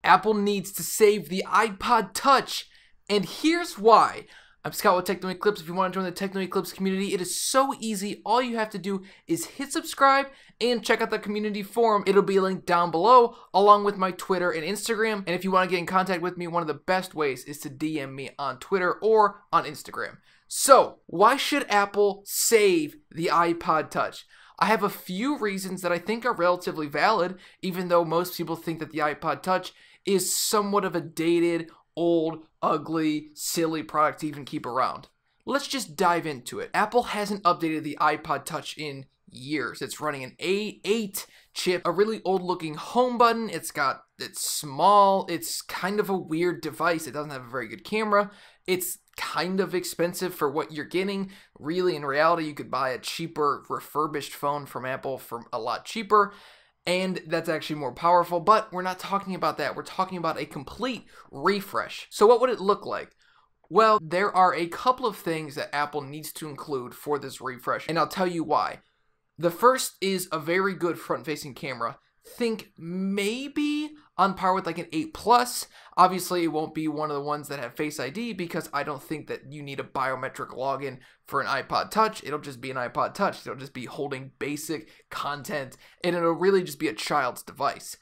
Apple needs to save the iPod Touch, and here's why. I'm Scott with Techno Eclipse. If you want to join the Techno Eclipse community, it is so easy. All you have to do is hit subscribe and check out the community forum. It'll be linked down below, along with my Twitter and Instagram. And if you want to get in contact with me, one of the best ways is to DM me on Twitter or on Instagram. So, why should Apple save the iPod Touch? I have a few reasons that I think are relatively valid, even though most people think that the iPod Touch is somewhat of a dated, old, ugly, silly product to even keep around. Let's just dive into it. Apple hasn't updated the iPod Touch in years. It's running an A8 chip, a really old looking home button. It's small. It's kind of a weird device. It doesn't have a very good camera. It's kind of expensive for what you're getting. Really, in reality, you could buy a cheaper refurbished phone from Apple for a lot cheaper, and that's actually more powerful, but we're not talking about that. We're talking about a complete refresh. So what would it look like? Well, there are a couple of things that Apple needs to include for this refresh, and I'll tell you why. The first is a very good front-facing camera. Think maybe on par with like an 8 Plus. Obviously, it won't be one of the ones that have Face ID because I don't think that you need a biometric login for an iPod Touch. It'll just be an iPod Touch. It'll just be holding basic content, and it'll really just be a child's device.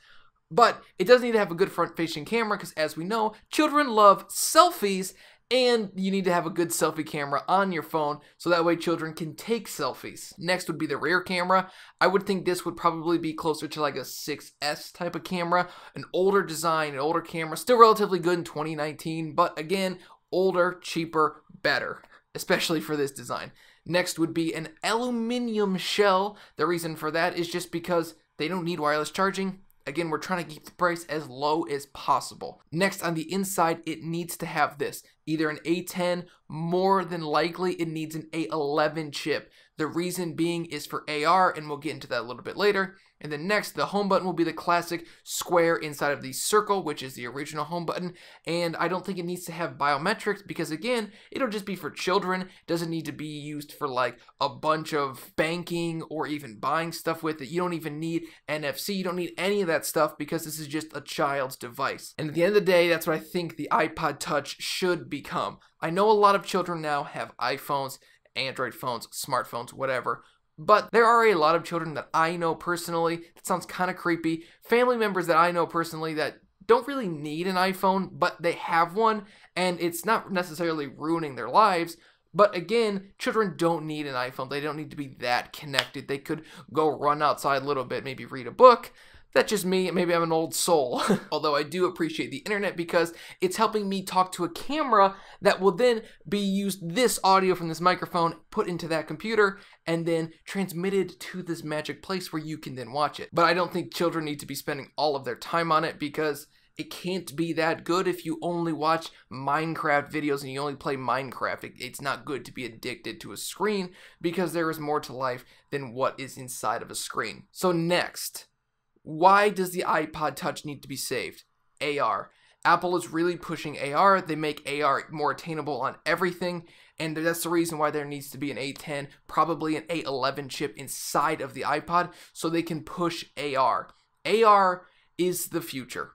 But it does need to have a good front-facing camera because, as we know, children love selfies, and you need to have a good selfie camera on your phone so that way children can take selfies. Next would be the rear camera. I would think this would probably be closer to like a 6S type of camera. An older design, an older camera, still relatively good in 2019, but again, older, cheaper, better, especially for this design. Next would be an aluminum shell. The reason for that is just because they don't need wireless charging. Again, we're trying to keep the price as low as possible. Next, on the inside, it needs to have this. Either an A10, more than likely it needs an A11 chip. The reason being is for AR, and we'll get into that a little bit later. And then next, the home button will be the classic square inside of the circle, which is the original home button. And I don't think it needs to have biometrics because, again, it'll just be for children. It doesn't need to be used for like a bunch of banking or even buying stuff with it. You don't even need NFC. You don't need any of that stuff because this is just a child's device. And at the end of the day, that's what I think the iPod Touch should become. I know a lot of children now have iPhones, Android phones, smartphones, whatever. But there are a lot of children that I know personally, that sounds kind of creepy, family members that I know personally that don't really need an iPhone, but they have one, and it's not necessarily ruining their lives. But again, children don't need an iPhone. They don't need to be that connected. They could go run outside a little bit, maybe read a book. That's just me. Maybe I'm an old soul. Although I do appreciate the internet because it's helping me talk to a camera that will then be used, this audio from this microphone, put into that computer, and then transmitted to this magic place where you can then watch it. But I don't think children need to be spending all of their time on it because it can't be that good if you only watch Minecraft videos and you only play Minecraft. It's not good to be addicted to a screen because there is more to life than what is inside of a screen. So next, why does the iPod Touch need to be saved? AR. Apple is really pushing AR. They make AR more attainable on everything, and that's the reason why there needs to be an A10, probably an A11 chip inside of the iPod so they can push AR. AR is the future.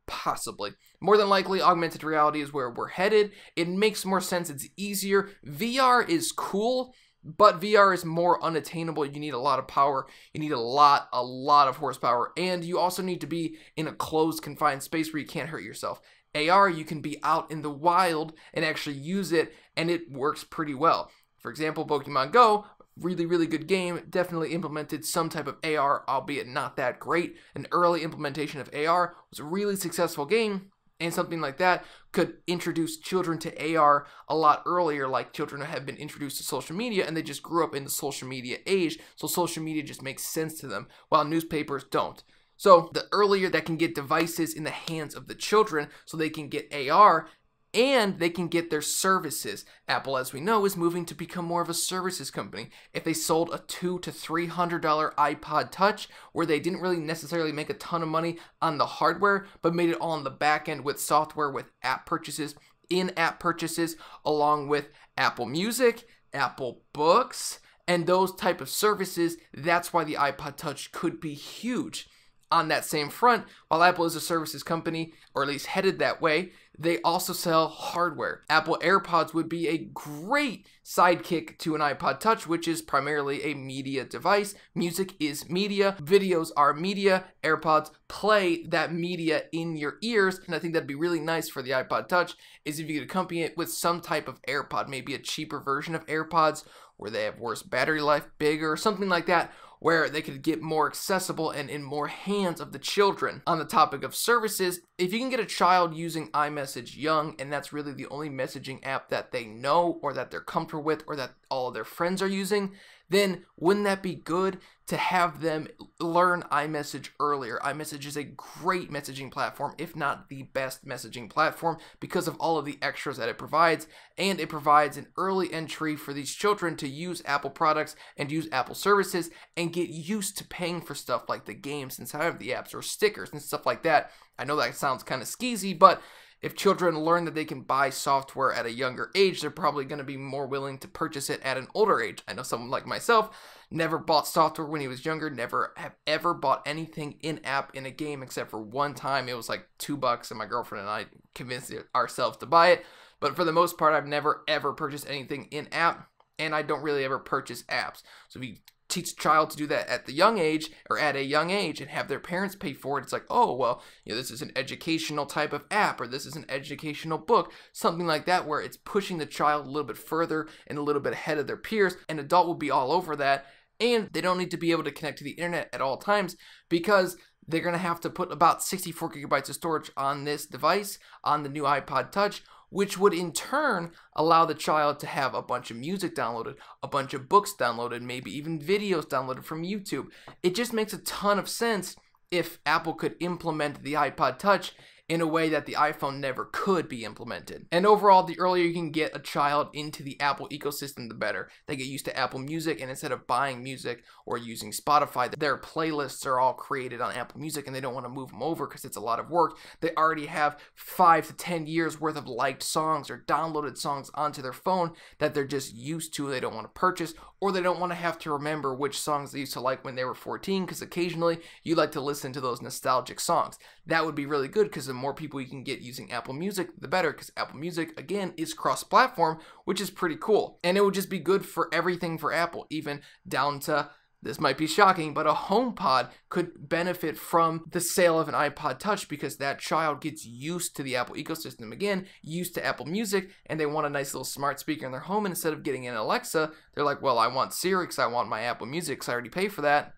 Possibly. More than likely, augmented reality is where we're headed. It makes more sense. It's easier. VR is cool, but VR is more unattainable. You need a lot of power. You need a lot of horsepower. And you also need to be in a closed, confined space where you can't hurt yourself. AR, you can be out in the wild and actually use it, and it works pretty well. For example, Pokemon Go, really good game, definitely implemented some type of AR, albeit not that great. An early implementation of AR was a really successful game, and something like that could introduce children to AR a lot earlier, like children have been introduced to social media and they just grew up in the social media age, so social media just makes sense to them, while newspapers don't. So the earlier that can get devices in the hands of the children so they can get AR, and they can get their services. Apple, as we know, is moving to become more of a services company. If they sold a $200 to $300 iPod Touch, where they didn't really necessarily make a ton of money on the hardware, but made it all on the back end with software, with app purchases, in-app purchases, along with Apple Music, Apple Books, and those type of services, that's why the iPod Touch could be huge. On that same front, while Apple is a services company, or at least headed that way, they also sell hardware. Apple AirPods would be a great sidekick to an iPod Touch, which is primarily a media device. Music is media, videos are media, AirPods play that media in your ears, and I think that'd be really nice for the iPod Touch, is if you could accompany it with some type of AirPod, maybe a cheaper version of AirPods, where they have worse battery life, bigger, something like that, where they could get more accessible and in more hands of the children. On the topic of services, if you can get a child using iMessage young, and that's really the only messaging app that they know or that they're comfortable with or that all of their friends are using, then wouldn't that be good to have them learn iMessage earlier? iMessage is a great messaging platform, if not the best messaging platform, because of all of the extras that it provides, and it provides an early entry for these children to use Apple products and use Apple services and get used to paying for stuff like the games inside of the apps or stickers and stuff like that. I know that sounds kind of skeezy, but if children learn that they can buy software at a younger age, they're probably going to be more willing to purchase it at an older age. I know someone like myself never bought software when he was younger, never have ever bought anything in-app in a game except for one time. It was like $2 and my girlfriend and I convinced ourselves to buy it. But for the most part, I've never ever purchased anything in-app, and I don't really ever purchase apps. So if you teach a child to do that at a young age and have their parents pay for it, it's like, oh, well, this is an educational type of app, or this is an educational book, something like that, where it's pushing the child a little bit further and a little bit ahead of their peers. An adult will be all over that, and they don't need to be able to connect to the internet at all times, because they're going to have to put about 64 gigabytes of storage on this device, on the new iPod Touch, which would in turn allow the child to have a bunch of music downloaded, a bunch of books downloaded, maybe even videos downloaded from YouTube. It just makes a ton of sense if Apple could implement the iPod Touch in a way that the iPhone never could be implemented. And overall, the earlier you can get a child into the Apple ecosystem, the better. They get used to Apple Music, and instead of buying music or using Spotify, their playlists are all created on Apple Music, and they don't want to move them over because it's a lot of work. They already have 5 to 10 years worth of liked songs or downloaded songs onto their phone that they're just used to, they don't want to purchase, or they don't want to have to remember which songs they used to like when they were 14, because occasionally you like to listen to those nostalgic songs. That would be really good, because the more people you can get using Apple Music, the better, because Apple Music, again, is cross-platform, which is pretty cool. And it would just be good for everything for Apple, even down to, this might be shocking, but a HomePod could benefit from the sale of an iPod Touch, because that child gets used to the Apple ecosystem again, used to Apple Music, and they want a nice little smart speaker in their home. And instead of getting an Alexa, they're like, well, I want Siri because I want my Apple Music because I already pay for that.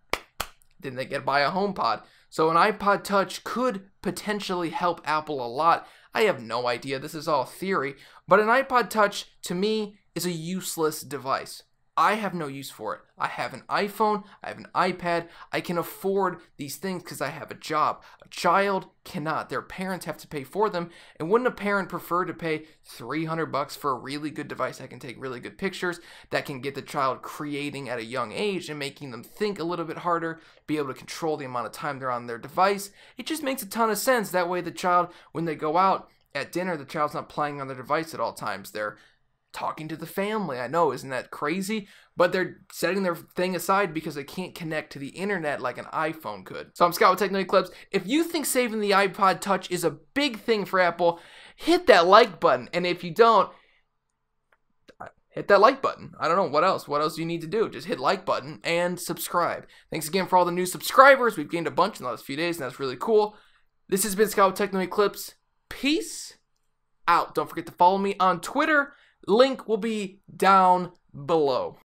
Then they get buy a HomePod. So an iPod Touch could potentially help Apple a lot. I have no idea. This is all theory. But an iPod Touch, to me, is a useless device. I have no use for it. I have an iPhone, I have an iPad, I can afford these things because I have a job. A child cannot. Their parents have to pay for them, and wouldn't a parent prefer to pay $300 for a really good device that can take really good pictures, that can get the child creating at a young age and making them think a little bit harder, be able to control the amount of time they're on their device? It just makes a ton of sense. That way the child, when they go out at dinner, the child's not playing on their device at all times. They're talking to the family. I know, isn't that crazy? But they're setting their thing aside because they can't connect to the internet like an iPhone could. So I'm Scott with Techno Eclipse. If you think saving the iPod Touch is a big thing for Apple, hit that like button. And if you don't, hit that like button. I don't know, what else? What else do you need to do? Just hit like button and subscribe. Thanks again for all the new subscribers. We've gained a bunch in the last few days, and that's really cool. This has been Scott with Techno Eclipse. Peace out. Don't forget to follow me on Twitter. Link will be down below.